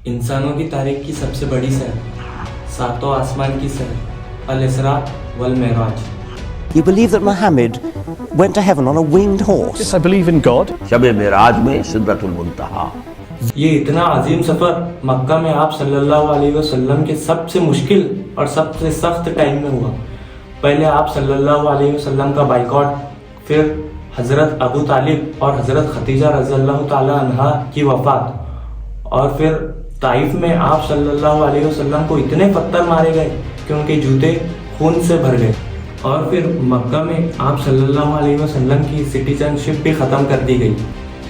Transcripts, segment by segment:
انسانوں کی تاریخ کی سب سے بڑی سیر، ساتوں آسمان کی سیر، الاسراء والمعراج۔ You believe that Muhammad went to heaven on a winged horse? Yes, I believe in God. شب معراج میں سدرۃ المنتہا۔ یہ اتنا عظیم سفر مکہ میں آپ صلی اللہ علیہ وسلم کے سب سے مشکل اور سب سے سخت ٹائم میں ہوا۔ پہلے آپ صلی اللہ علیہ وسلم کا بائیکاٹ، پھر حضرت ابو طالب اور حضرت ختیجہ رضی اللہ تعالی عنہا کی وفات، اور پھر طائف میں آپ صلی اللہ علیہ وسلم کو اتنے پتھر مارے گئے کہ ان کے جوتے خون سے بھر گئے، اور پھر مکہ میں آپ صلی اللہ علیہ وسلم کی سٹیزن شپ بھی ختم کر دی گئی۔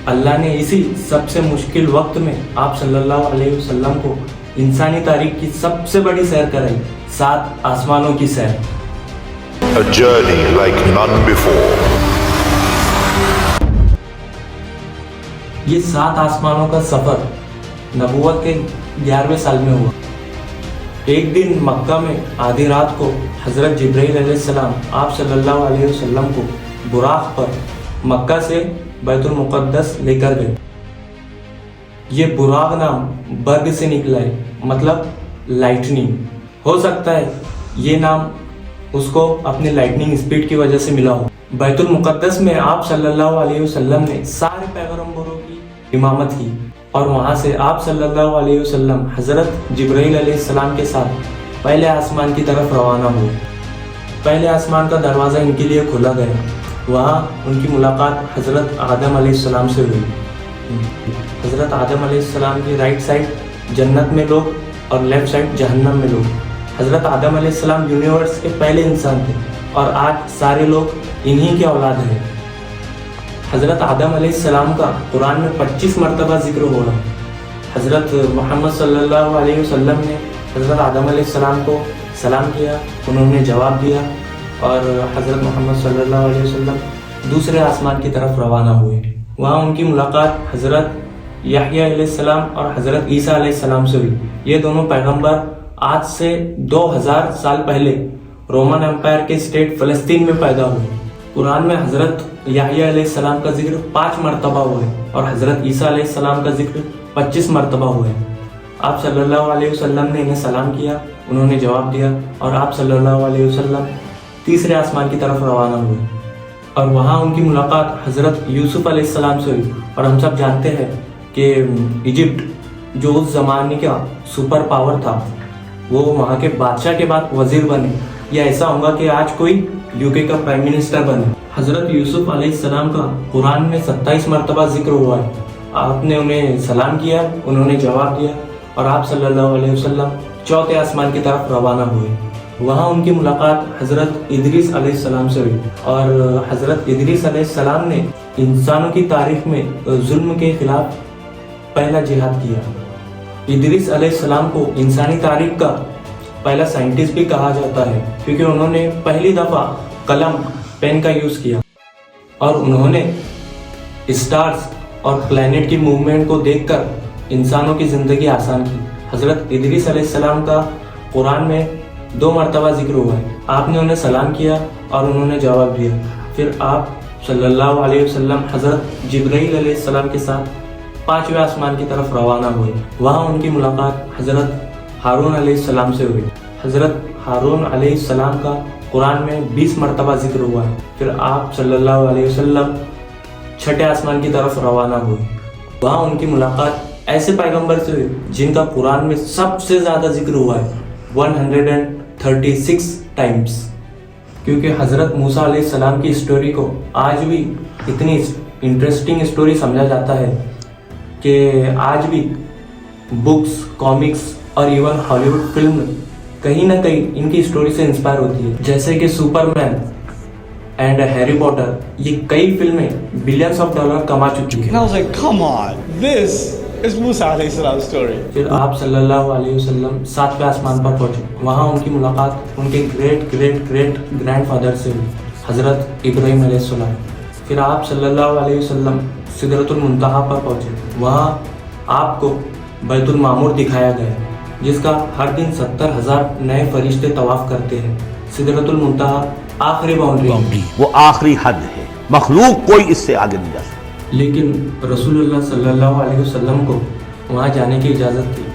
اللہ نے اسی سب سے مشکل وقت میں آپ صلی اللہ علیہ وسلم کو انسانی تاریخ کی سب سے بڑی سیر کرائی، 7 آسمانوں کی سیر۔ A journey like none before. یہ 7 آسمانوں کا سفر نبوت کے 11ویں سال میں ہوا۔ ایک دن مکہ میں آدھی رات کو حضرت جبرائیل علیہ السلام آپ صلی اللہ علیہ وسلم کو براق پر مکہ سے بیت المقدس لے کر گئے۔ یہ براق نام برگ سے نکلا ہے، مطلب لائٹننگ۔ ہو سکتا ہے یہ نام اس کو اپنی لائٹننگ اسپیڈ کی وجہ سے ملا ہو۔ بیت المقدس میں آپ صلی اللہ علیہ وسلم نے سارے پیغمبروں کی امامت کی، اور وہاں سے آپ صلی اللہ علیہ وسلم حضرت جبرائیل علیہ السلام کے ساتھ پہلے آسمان کی طرف روانہ ہوئے۔ پہلے آسمان کا دروازہ ان کے لیے کھولا گیا، وہاں ان کی ملاقات حضرت آدم علیہ السلام سے ہوئی۔ حضرت آدم علیہ السلام کی رائٹ سائڈ جنت میں لوگ اور لیفٹ سائڈ جہنم میں لوگ۔ حضرت آدم علیہ السلام یونیورس کے پہلے انسان تھے، اور آج سارے لوگ انہی کے اولاد ہیں۔ حضرت آدم علیہ السلام کا قرآن میں 25 مرتبہ ذکر ہو رہا ہے۔ حضرت محمد صلی اللہ علیہ وسلم نے حضرت آدم علیہ السلام کو سلام کیا، انہوں نے جواب دیا، اور حضرت محمد صلی اللہ علیہ وسلم دوسرے آسمان کی طرف روانہ ہوئے۔ وہاں ان کی ملاقات حضرت یحییٰ علیہ السلام اور حضرت عیسیٰ علیہ السلام سے ہوئی۔ یہ دونوں پیغمبر آج سے 2000 سال پہلے رومن امپائر کے اسٹیٹ فلسطین میں پیدا ہوئے۔ قرآن میں حضرت یحییٰ علیہ السلام کا ذکر 5 مرتبہ ہوا ہے، اور حضرت عیسیٰ علیہ السلام کا ذکر 25 مرتبہ ہوا ہے۔ آپ صلی اللہ علیہ وسلم نے انہیں سلام کیا، انہوں نے جواب دیا، اور آپ صلی اللہ علیہ وسلم تیسرے آسمان کی طرف روانہ ہوئے، اور وہاں ان کی ملاقات حضرت یوسف علیہ السلام سے ہوئی۔ اور ہم سب جانتے ہیں کہ ایجپٹ جو اس زمانے کا سپر پاور تھا، وہ وہاں کے بادشاہ کے بعد وزیر بنے، یا ایسا ہوگا کہ آج کوئی UK کا پرائم منسٹر بنے۔ حضرت یوسف علیہ السلام کا قرآن میں 27 مرتبہ ذکر ہوا ہے۔ آپ نے انہیں سلام کیا، انہوں نے جواب دیا، اور آپ صلی اللہ علیہ وسلم چوتھے آسمان کی طرف روانہ ہوئے۔ وہاں ان کی ملاقات حضرت ادریس علیہ السلام سے ہوئی، اور حضرت ادریس علیہ السلام نے انسانوں کی تاریخ میں ظلم کے خلاف پہلا جہاد کیا۔ ادریس علیہ السلام کو انسانی تاریخ کا پہلا سائنٹسٹ بھی کہا جاتا ہے، کیونکہ انہوں نے پہلی دفعہ قلم پین کا یوز کیا، اور انہوں نے اسٹارز اور پلانٹ کی موومنٹ کو دیکھ کر انسانوں کی زندگی آسان کی۔ حضرت ادریس علیہ السلام کا قرآن میں 2 مرتبہ ذکر ہوا ہے۔ آپ نے انہیں سلام کیا، اور انہوں نے جواب دیا۔ پھر آپ صلی اللہ علیہ وسلم حضرت جبرائیل علیہ السلام کے ساتھ 5ویں آسمان کی طرف روانہ ہوئے۔ وہاں ان کی ملاقات حضرت ہارون علیہ السلام سے ہوئی۔ حضرت ہارون علیہ السلام کا قرآن میں 20 مرتبہ ذکر ہوا ہے۔ پھر آپ صلی اللہ علیہ وسلم 6ٹھے آسمان کی طرف روانہ ہوئے۔ وہاں ان کی ملاقات ایسے پیغمبر سے ہوئی جن کا قرآن میں سب سے زیادہ ذکر ہوا ہے، 136 ٹائمز، کیونکہ حضرت موسیٰ علیہ السلام کی اسٹوری کو آج بھی اتنی انٹرسٹنگ اسٹوری سمجھا جاتا ہے کہ آج بھی بکس، کامکس اور ایون ہالی ووڈ فلم کہیں نہ کہیں ان کی اسٹوری سے انسپائر ہوتی ہے، جیسے کہ Superman and Harry Potter. یہ کئی فلمیں بلینس آف ڈالر کما چکی ہیں۔ And I was like, come on, this is Musa alayhi salam's story. پھر آپ صلی اللہ علیہ وسلم 7ویں آسمان پر پہنچے۔ وہاں ان کی ملاقات ان کے great great great grand father سے ہوئی، حضرت ابراہیم علیہ السلام۔ پھر آپ صلی اللہ علیہ وسلم سدرۃ المنتہا پر پہنچے۔ وہاں آپ کو بیت المعمور دکھایا گیا، جس کا ہر دن 70,000 نئے فرشتے طواف کرتے ہیں۔ سدرۃ المنتہا آخری باؤنڈری، وہ آخری حد ہے، مخلوق کوئی اس سے آگے نہیں جا سکتا۔ لیکن رسول اللہ صلی اللہ علیہ وسلم کو وہاں جانے کی اجازت تھی۔